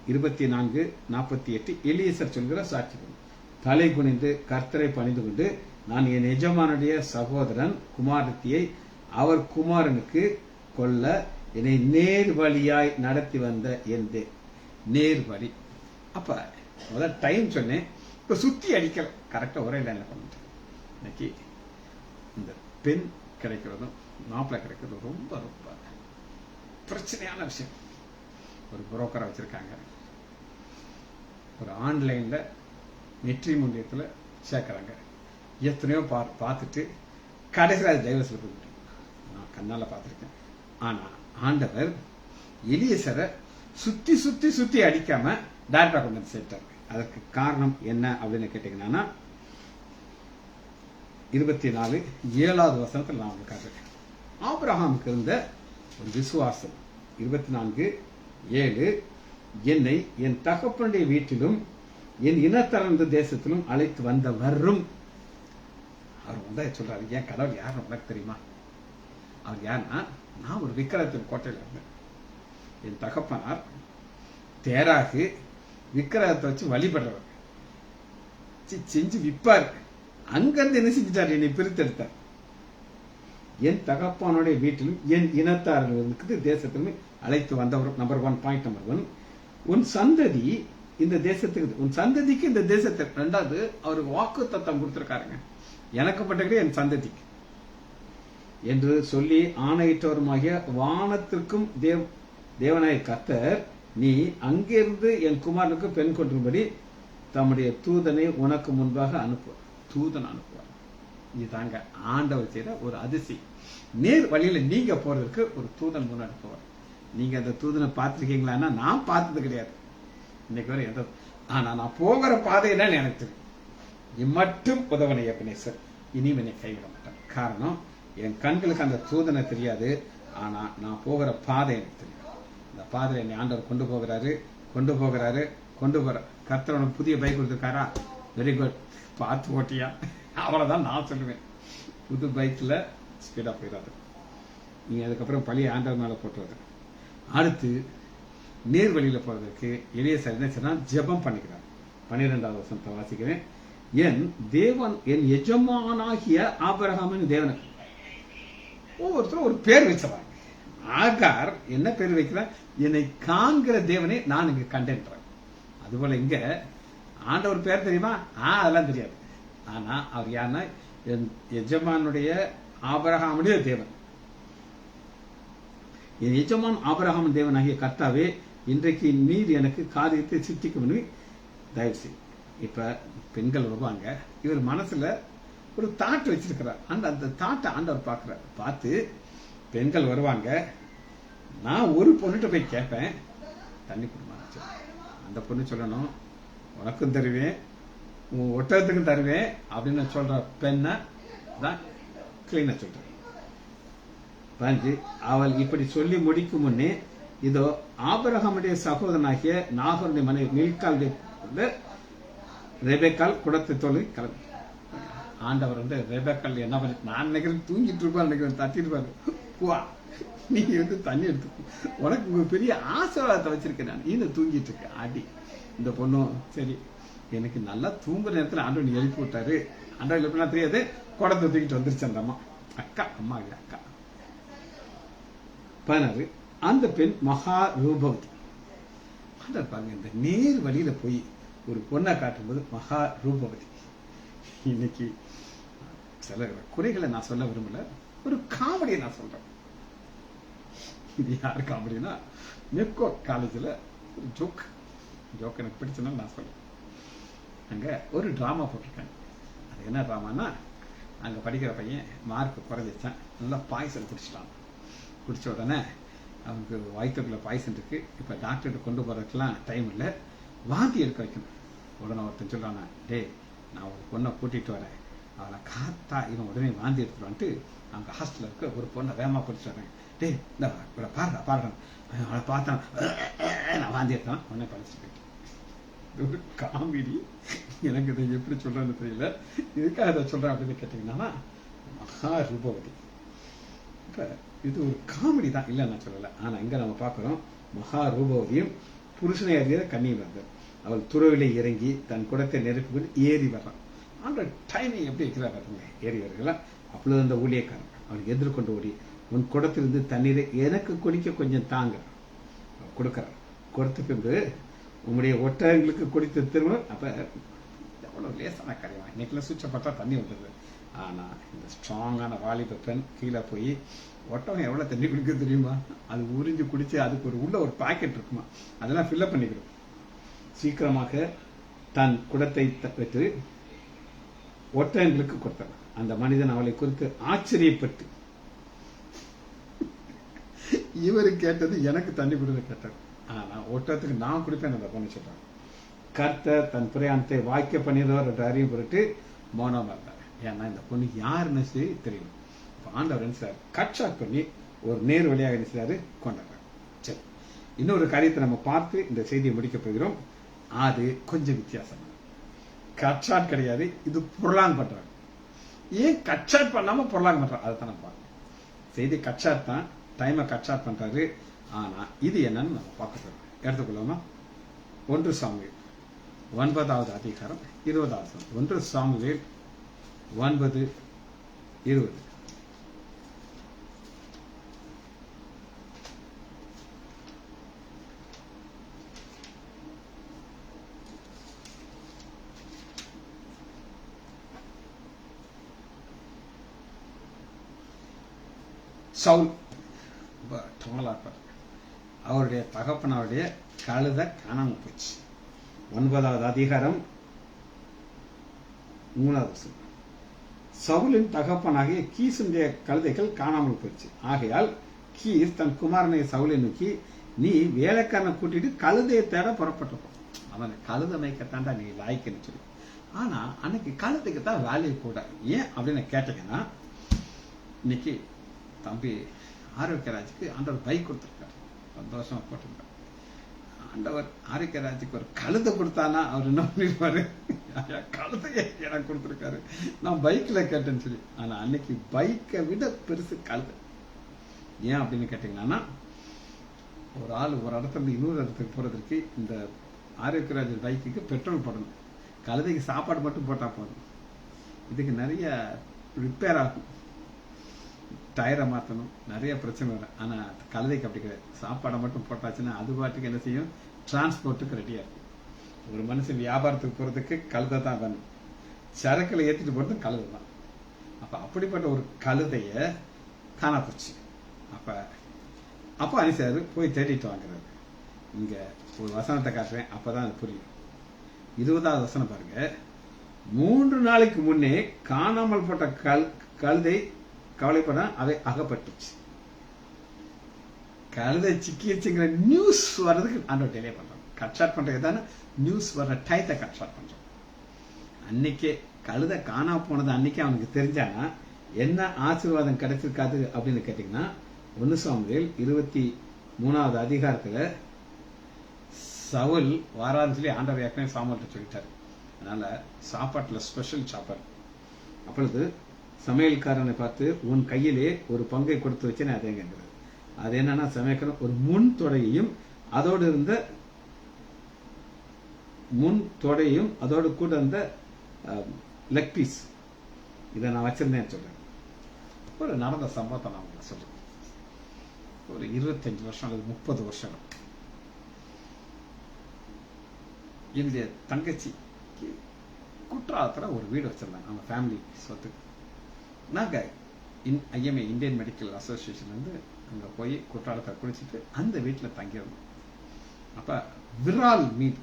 24:48 எலியேசர் சொல்கிற சாட்சி. தலை குனிந்து கர்த்தரை பணிந்து கொண்டு, நான் என் எஜமானுடைய சகோதரன் குமாரத்தியை அவர் குமாரனுக்கு கொல்ல என்னை நேர் வழியாய் நடத்தி வந்த எந்த நேர் வழி. அப்ப முதல் டைம் சொன்னேன், இப்ப சுத்தி அடிக்கல, கரெக்டா ஒரே லைன்ல பண்ணிட்டேன். இன்னைக்கு இந்த பெண் கிடைக்கிறதும் மாப்பிள்ளை கிடைக்கிறதும் ரொம்ப ரொம்ப பிரச்சனையான விஷயம். ஒரு புரோக்கரை வச்சிருக்காங்க, ஒரு ஆன்லைன்ல மெட்ரிமோனியத்துல சேர்க்கிறாங்க. எத்தனையோ பார்த்துட்டு கடைசியில் டைவர்ஸ்ல போய் நான் கண்ணால பார்த்துருக்கேன். ஆனா ஆண்டவர் எலியேசரை சுத்தி சுத்தி சுத்தி அடிக்காம டைரக்டா கொண்டு வந்து சேர்த்தார். அதற்கு காரணம் என்ன அப்படின்னு கேட்டீங்கன்னா, 24:7 நான் உங்களுக்கு காட்டுறேன். ஆபிரகாமுக்கு இருந்த ஒரு விசுவாசம். 24:7, என்னை என் தகப்பனுடைய வீட்டிலும் என் இனத்தரந்த தேசத்திலும் அழைத்து வந்தவரும். அவர் வந்து சொல்றாரு, என் கடவுள் யார் உனக்கு தெரியுமா? அவர் யாருன்னா, நான் ஒரு விக்கிரகத்தின் கோட்டையில் இருந்தேன். என் தகப்பனார் தேராகு விக்கிரகத்தை வச்சு வழிபடுறவர், செஞ்சு விற்பார். அங்கிருந்து என்ன செஞ்சிட்டார்? என்னை பிரித்தெடுத்தார். என் தகப்பனுடைய வீட்டிலும் என் இனத்தார்களுக்கு தேசத்திலும் அழைத்து வந்தவர். Number 1, point number 1. உன் சந்ததி இந்த தேசத்துக்கு, உன் சந்ததிக்கு இந்த தேசத்துக்கு. 2வது, அவருக்கு வாக்கு தத்தம் கொடுத்திருக்காருங்க, எனக்கு பட்டது என் சந்ததிக்கு என்று சொல்லி ஆணையிட்டவருமாகிய வானத்திற்கும் தேவனாய கர்த்தர், நீ அங்கிருந்து என் குமாரனுக்கு பெண் கொண்டும்படி தம்முடைய தூதனை உனக்கு முன்பாக அனுப்புவார். தூதன் அனுப்புவார். இதுதாங்க ஆண்டவர் செய்த ஒரு அதிசயம். நேர் வழியில நீங்க போறதுக்கு ஒரு தூதன் முன் அனுப்புவார். நீங்க அந்த தூதனை பார்த்திருக்கீங்களான்னா, நான் பார்த்தது கிடையாது இன்னைக்கு வரை எந்த. ஆனா நான் போகிற பாதை என்னன்னு எனக்கு தெரியும். இம்மட்டும் உதவனை எபனேசர், இனிமே என்னை கைவிட மாட்டேன். காரணம், என் கண்களுக்கு அந்த தூதனை தெரியாது, ஆனா நான் போகிற பாதை எனக்கு தெரியும். அந்த பாதையில என்னை ஆண்டவர் கொண்டு போகிறாரு. கர்த்தர் உனக்கு புதிய பைக் கொடுத்துருக்காரா? வெரி குட், பார்த்து ஓட்டியா? அவ்வளவுதான் நான் சொல்லுவேன். புது பைக்ல ஸ்பீடா போயிடாது. நீங்க அதுக்கப்புறம் பழைய ஆண்டவர் மேல போட்டுறது. அடுத்து நேர் வழியில போறதுக்கு எலியேசர் என்ன சொன்னா, ஜெபம் பண்ணிக்கிறார். 12வது வசனத்தை வாசிக்கிறேன். என் தேவன், என் எஜமானாகிய ஆபிரகாமின் தேவனுக்கு. ஒவ்வொருத்தரும் ஒரு பேர் வச்சிடறாங்க. ஆகார் என்ன பேர் வைக்கிறார்? என்னை காண்கிற தேவனை நான் இங்க கண்டேன். அதுபோல இங்க ஆண்டவர் பேர் தெரியுமா? அதெல்லாம் தெரியாது. ஆனா அவர் யாருன்னா, என் எஜமானுடைய ஆபிரகாமுடைய தேவன். என் எஜமான் ஆபிரகாமின் தேவனாகிய கர்த்தாவே, இன்றைக்கு நீர் எனக்கு காரியத்தை சித்திக்க பண்ணி தயவு செய். இப்ப பெண்கள் வருவாங்க, இவர் மனசுல ஒரு தாட் வச்சிருக்கிறார். அந்த தாட்டை ஆண்டவர் பார்க்கிறார். பார்த்து பெண்கள் வருவாங்க, நான் ஒரு பொண்ணுகிட்ட போய் கேட்பேன், தண்ணி கொடுமா. அந்த பொண்ணு சொல்லணும், உனக்கும் தருவேன், உன் ஒட்டகத்துக்கும் தருவேன் அப்படின்னு சொல்ற பெண்ணை தான் கிளீனா சொல்றேன். அவள் இப்படி சொல்லி முடிக்கும் முன்னே, இதோ ஆபிரகாமுடைய சகோதரனாகிய நாகருடைய மனைவி மில்காளுடைய ரெபெக்கால் குடத்தை தோல் கிளம்பி. ஆண்டவர் ரெபெக்கால் என்ன பண்ணி, நான் நினைக்கிறேன் தூங்கிட்டு இருப்பார், நினைக்கிறேன் தட்டிட்டு இருப்பாரு, நீ தண்ணி எடுத்து உனக்கு பெரிய ஆசீர்வாதத்தை வச்சிருக்கேன், நான் இன்னும் தூங்கிட்டு இருக்க ஆடி. இந்த பொண்ணும் சரி, எனக்கு நல்லா தூங்குற நேரத்தில் ஆண்டவன் எழுப்பி விட்டாரு. ஆண்டவன் எழுப்பினா தெரியாது, குடத்தை தூக்கிட்டு வந்துருச்சு அந்த அம்மா. அம்மா அக்கா 16. அந்த பெண் மகா ரூபவதி. பாருங்க, இந்த நேர் வழியில போய் ஒரு பொண்ணை காட்டும்போது மகா ரூபவதி. இன்னைக்கு சில குறைகளை நான் சொல்ல விரும்பல, ஒரு காமெடியை நான் சொல்றேன். இது யாரு காமெடினா, மெக்கோ காலேஜில் ஒரு ஜோக் எனக்கு பிடிச்சதுனால நான் சொல்றேன். அங்க ஒரு டிராமா போட்டிருக்காங்க. அது என்ன டிராமானா, அங்க படிக்கிற பையன் மார்க் குறைஞ்சிச்சான், நல்லா பாய்சன் குடிச்சிட்டான். குடிச்ச உடனே அவனுக்கு வயிற்றுக்குள்ள பாய்சன் இருக்கு. இப்ப டாக்டர்கிட்ட கொண்டு போறதுக்கெல்லாம் டைம் இல்லை, வாந்தி எடுக்க வைக்கணும். உடனே ஒருத்தன் சொல்றானா, டே நான் ஒரு பொண்ணை கூட்டிட்டு வரேன், அவளை காத்தா இவன் உடனே வாந்தி எடுத்துருவான்ட்டு அங்க ஹாஸ்டல்ல இருக்க ஒரு பொண்ணை வேகமா கூட்டிட்டு வரேன். டே இந்த பாடுறான், அவளை பார்த்தான், நான் வாந்தி எடுத்தான், உடனே படிச்சுட்டு போயிட்டேன். இது ஒரு காமெடி. எனக்கு இதை எப்படி சொல்றேன்னு தெரியல, இதுக்காக இதை சொல்றேன் அப்படின்னு கேட்டீங்கன்னா, மகா ரூபவதி. இப்ப இது ஒரு காமெடி தான், இல்ல நான் சொல்லல. ஆனா இங்க நம்ம பாக்குறோம், மகா ரூபவதியும் புருஷனை அறியாத கண்ணியும் வந்தார். அவள் துறவிலே இறங்கி தன் குடத்தை நெருப்பி கொண்டு ஏறி வர்றான். அந்த டைமிங் எப்படி இருக்கிறா பாருங்க, ஏறி வருகிறான். அப்பொழுது அந்த ஊழியக்காரன் அவனுக்கு எதிர்கொண்டு ஓடி, உன் குடத்திலிருந்து தண்ணீரை எனக்கு குடிக்க கொஞ்சம் தாங்க கொடுக்கிறார். கொடுத்த பின்பு உங்களுடைய ஒட்டகங்களுக்கு குடித்து திரும்ப. அப்ப எவ்வளவு லேசான காரியமா, இன்னைக்குலாம் சுவிட்சப்பட்டா தண்ணி வந்தது. ஆனா இந்த ஸ்ட்ராங்கான வாலிப பெண் கீழே போய், ஒட்டகம் எவ்வளவு தண்ணி குடிக்க தெரியுமா, அது உறிஞ்சு குடிச்சு அதுக்கு உள்ள ஒரு பாக்கெட் இருக்குமா, அதெல்லாம் ஃபில்அப் பண்ணிக்கிறோம். சீக்கிரமாக தன் குடத்தை வைத்து ஒட்டகங்களுக்கு கொடுத்தார். அந்த மனிதன் அவளை குறித்து ஆச்சரியப்பட்டு, இவரு கேட்டது எனக்கு தண்ணி கொடுத்து கேட்டார், ஆனா ஒட்டகத்துக்கு நான் குடிப்பேன் அந்த பொண்ணு சொல்றாங்க. கர்த்தர் தன் பிரயாணத்தை வாய்க்க பண்ணிடுவார் என்று அறியும் பொருட்டு மௌனமா இருந்தார். ஏன்னா இந்த பொண்ணு யாருன்னு தெரியும். ஆண்டவர் என்ன சார் கட்சாட் பண்ணி ஒரு நேர் வழியாக என்ன செய்றாரு, கொண்டாடுறார். சரி, இன்னொரு காரியத்தை நம்ம பார்த்து இந்த செய்தியை முடிக்க போகிறோம். அது கொஞ்சம் வித்தியாசம். கட்சாட் கிடையாது, இது புரளாங் பண்றாங்க. ஏன் கட்சாட் பண்ணாம புரளாங் பண்றாங்க, அதுதான் நம்ம பார்க்கணும். செய்தி கட்சாட் தான், டைமை கட்சாட் பண்றாரு. ஆனா இது என்னன்னு நம்ம பார்க்க போறோம். எடுத்துக்கொள்ளாமா, 1 சாமுவேல் 9வது அதிகாரம் 20வது. 1 சாமுவேல் 9:20. சவுல் டாலா இருப்பார். அவருடைய தகப்பனாருடைய கழுதை காணாம போச்சு. 9வது அதிகாரம் 3வது. சவுலின் தகப்பனாகிய கீசுடைய கழுதைகள் காணாமல் போச்சு. ஆகையால் கீஸ் தன் குமாரனை சவுலை நோக்கி, நீ வேலைக்காரனை கூட்டிட்டு கழுதையை தேட புறப்பட்டிருப்போம். அவன் கழுதை மேய்க்கத்தாண்டா நீ லாய்க்குன்னு சொல்லி. ஆனா அன்னைக்கு கழுதைக்கு தான் வேல்யூ கூட. ஏன் அப்படின்னு கேட்டீங்கன்னா, இன்னைக்கு தம்பி ஆரோக்கியராஜுக்கு ஆண்டவர் பைக் கொடுத்துருக்காரு, சந்தோஷமா போட்டிருக்காரு. ஆண்டவர் ஆரோக்கியராஜுக்கு ஒரு கழுதை கொடுத்தானா அவர் என்ன பண்ணிருப்பாரு, கழுதையை எனக்கு கொடுத்துருக்காரு, நான் பைக்ல கேட்டேன்னு சொல்லி. ஆனா அன்னைக்கு பைக்கை விட பெருசு கழுதை. ஏன் அப்படின்னு கேட்டீங்கன்னா, ஒரு ஆள் ஒரு இடத்துல இருந்து இன்னொரு இடத்துக்கு போறதுக்கு இந்த ஆரோக்கியராஜ் பைக்குக்கு பெட்ரோல் போடணும், கழுதைக்கு சாப்பாடு மட்டும் போட்டா போதும். இதுக்கு நிறைய ரிப்பேர் ஆகும், டயரை மாற்றணும், நிறைய பிரச்சனை வரும். ஆனா கழுதைக்கு அப்படி கிடையாது, சாப்பாடை மட்டும் போட்டாச்சுன்னா அது பாட்டுக்கு என்ன செய்யும், டிரான்ஸ்போர்ட்டுக்கு ரெடியா இருக்கும். ஒரு மனுஷன் வியாபாரத்துக்கு போறதுக்கு கழுதை தான் வேணும், சரக்குல ஏற்றிட்டு போறது கழுதை தான். அப்ப அப்படிப்பட்ட ஒரு கழுதைய காணா போச்சு. அப்ப அனிசாரு போய் தேடிட்டு வாங்குறாரு. இங்க ஒரு வசனத்தை காட்டுறேன், அப்பதான் அது புரியும். 20வது வசனம் பாருங்க. 3 நாளைக்கு முன்னே காணாமல் போட்ட கழுதை கவலைப்பட அவை அகப்பட்டுச்சு. கழுதை சிக்கிச்சுங்கிற நியூஸ் வர்றதுக்கு ஆண்டவர் டிலே பண்றோம். கட்சாட் பண்றது தானே, நியூஸ் வர்ற டயத்தை கட்சாட் பண்றோம். அன்னைக்கே கழுதை காணா போனது அன்னைக்கே அவனுக்கு தெரிஞ்சானா என்ன ஆசீர்வாதம் கிடைச்சிருக்காது அப்படின்னு கேட்டீங்கன்னா, 1 சாமுவேல் 23வது அதிகாரத்துல சவுல் வாரான்னு சொல்லி ஆண்டவர் ஏற்கனவே சாமுவேல்கிட்ட சொல்லிட்டாரு. அதனால சாப்பாட்டுல ஸ்பெஷல் சாப்பாடு. அப்பொழுது சமையல்காரனை பார்த்து, உன் கையிலே ஒரு பங்கை கொடுத்து வச்சேன் அதேங்கிறது. அது என்னன்னா, சமையல்காரன் ஒரு முன் தொடையையும் அதோடு இருந்த அதோடு கூட இருந்த லெக் பீஸ் இதை நான் வச்சிருந்தேன் சொல்றேன். ஒரு நடந்த சம்பவத்தை நான் உங்களுக்கு சொல்றேன். ஒரு 25 வருஷம் அல்லது 30 வருஷம் என்னுடைய தங்கச்சி குற்றாலத்தில் ஒரு வீடு வச்சிருந்தாங்க, அவங்க ஃபேமிலி சொத்து. நாங்கள் ஐஎம்ஏ இந்தியன் மெடிக்கல் அசோசியேஷன் அங்கே போய் குற்றாலத்தை குளிச்சுட்டு அந்த வீட்டில் தங்கியிருந்தோம். அப்போ விரால் மீன்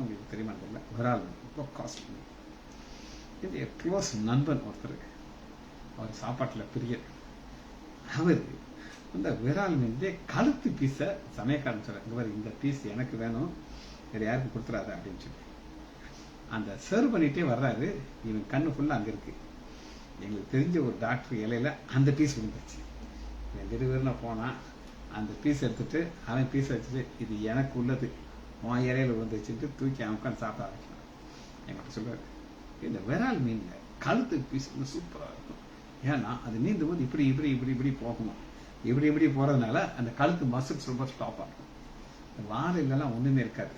உங்களுக்கு தெரியுமா தெரியல, விரால் மீன் ரொம்ப காஸ்ட்லி மீன். என்னுடைய க்ளோஸ் நண்பன் ஒருத்தர், அவர் சாப்பாட்டில் பிரியர். அவர் அந்த விரால் மீன் கழுத்து பீஸை சமயக்காரன் சொல்ற, இந்த பீஸ் எனக்கு வேணும், வேறு யாருக்கும் கொடுத்துடாத அப்படின்னு சொல்லி அந்த சர்வ் பண்ணிட்டே வர்றாரு. இவன் கண்ணு ஃபுல்லாக அங்கே இருக்கு. எங்களுக்கு தெரிஞ்ச ஒரு டாக்டர் இலையில அந்த பீஸ் விழுந்துச்சு. விறுவிறுன்னு போனால் அந்த பீஸ் எடுத்துட்டு அவன் பீஸ் வச்சுட்டு, இது எனக்கு உள்ளது, உன் இலையில விழுந்துச்சுட்டு தூக்கி அவன் உட்காந்து சாப்பிட ஆரம்பிக்கலாம். என்கிட்ட சொல்றாரு, இந்த விரால் மீனில் கழுத்து பீஸ் சூப்பராக இருக்கும். ஏன்னா அது நீந்தும் போது இப்படி இப்படி இப்படி இப்படி போகணும். இப்படி போகிறதுனால அந்த கழுத்து மசில்ஸ் ரொம்ப ஸ்டாப் ஆகும். வாழையிலலாம் ஒன்றுமே இருக்காது.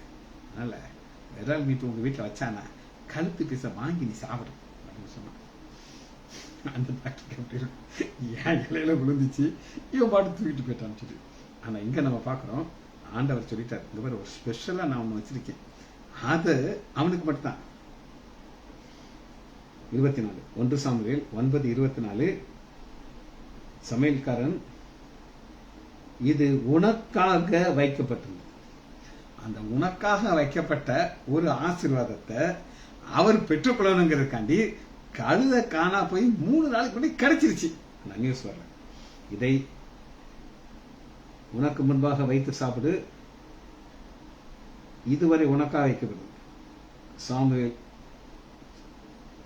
அதனால விரால் மீன் உங்கள் வீட்டில் வச்சானா கழுத்து பீஸை வாங்கி நீ சாப்பிடு அப்படின்னு சொன்னான். அந்த டாக்டருக்கு எப்படி இருக்கும், என் இலையில விழுந்துச்சு, இவன் பாட்டு தூக்கிட்டு போயிட்டான்னு சொல்லி. ஆனால் இங்கே நம்ம பார்க்குறோம், ஆண்டவர் சொல்லிட்டார், இந்த மாதிரி ஒரு ஸ்பெஷலாக நான் ஒன்று வச்சிருக்கேன், அது அவனுக்கு மட்டும்தான். 24 1 சாமுவேல் 9:24 சமையல்காரன், இது உனக்காக வைக்கப்பட்டது. அந்த உனக்காக வைக்கப்பட்ட ஒரு ஆசீர்வாதத்தை அவர் பெற்றுக்கொள்ளணுங்கிறதுக்காண்டி கழுத காணா போய் 3 நாளைக்கு முன்னாடி கிடைச்சிருச்சு. நான் நியூஸ் வர்றேன், இதை உனக்கு முன்பாக வைத்து சாப்பிடு, இதுவரை உனக்காக வைக்கப்படுது. சாமுவேல்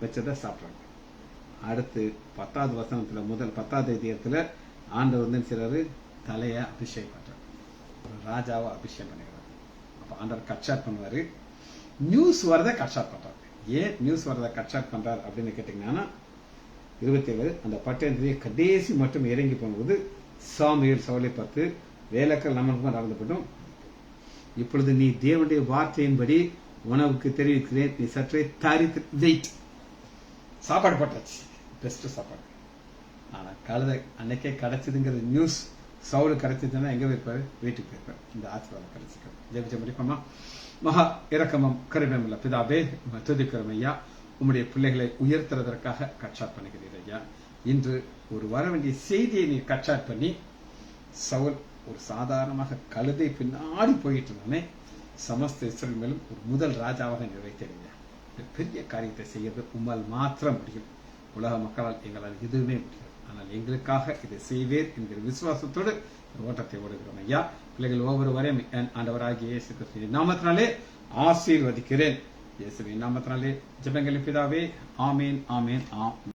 வச்சதை சாப்பிட்றாங்க. அடுத்து 10வது வசனத்துல முதல் 10வது அதிகாரத்துல ஆண்டவர் சிலர் தலையை அபிஷேகம் பண்றாரு, ஒரு ராஜாவை அபிஷேகம் பண்ணிடுறாரு. அப்ப ஆண்டவர் கட்சாட் பண்ணுவாரு, நியூஸ் வரதை கட்சாட் பண்றாரு. ஏன் நியூஸ் வரதை கட்சாட் பண்றாரு அப்படின்னு கேட்டீங்கன்னா, 27 அந்த பட்டணத்திலே கடைசி மட்டும் இறங்கி போகும்போது சாமுவேல் சவுலை பார்த்து, வேலைக்கள் நமக்கு நடந்துபட்டும், இப்பொழுது நீ தேவனுடைய வார்த்தையின்படி உணவுக்கு தெரிவிக்கிறேன், நீ சற்றே தரித்து வெயிட். சாப்பாடு போட்டாச்சு, பெஸ்ட் சாப்பாடு. ஆனா கழுதை அன்னைக்கே கிடைச்சதுங்கிறது நியூஸ் சவுல் கிடைச்சதுன்னா எங்க போயிருப்பாரு, வீட்டுக்கு போயிருப்பாரு. இந்த ஆசீர்வாதம் கிடைச்சிருக்காரு. ஜெபிச்ச முடிப்போமா? மகா இரக்கமும் கருணையும் உள்ள பிதாவே, துதிக்கிறோம் ஐயா, உம்முடைய பிள்ளைகளை உயர்த்துறதற்காக கட்சாட் பண்ணுகிறீர் ஐயா. இன்று ஒரு வர வேண்டிய செய்தியை நீ கட்சாட் பண்ணி, சவுல் ஒரு சாதாரணமாக கழுதை பின்னாடி போயிட்டு இருந்தானே, சமஸ்த இஸ்ரவேல் மேலும் ஒரு முதல் ராஜாவாக நிறைவேற்றிடுங்க. பெரிய காரியத்தை செய்யறது உம்மால் மாத்திரம் முடியும். உலக மக்களால் எங்களால் எதுவுமே முடியாது. ஆனால் எங்களுக்காக இதை செய்வேர் என்கிற விசுவாசத்தோடு ஓட்டத்தை ஓடுகிறோம் ஐயா. பிள்ளைகள் ஒவ்வொருவரையும் ஆண்டவராகிய இயேசு கிறிஸ்துவின் நாமத்தினாலே ஆசீர்வதிக்கிறேன். இயேசுவின் நாமத்தினாலே ஜெபங்களின் பிதாவே, ஆமேன் ஆமேன் ஆம்.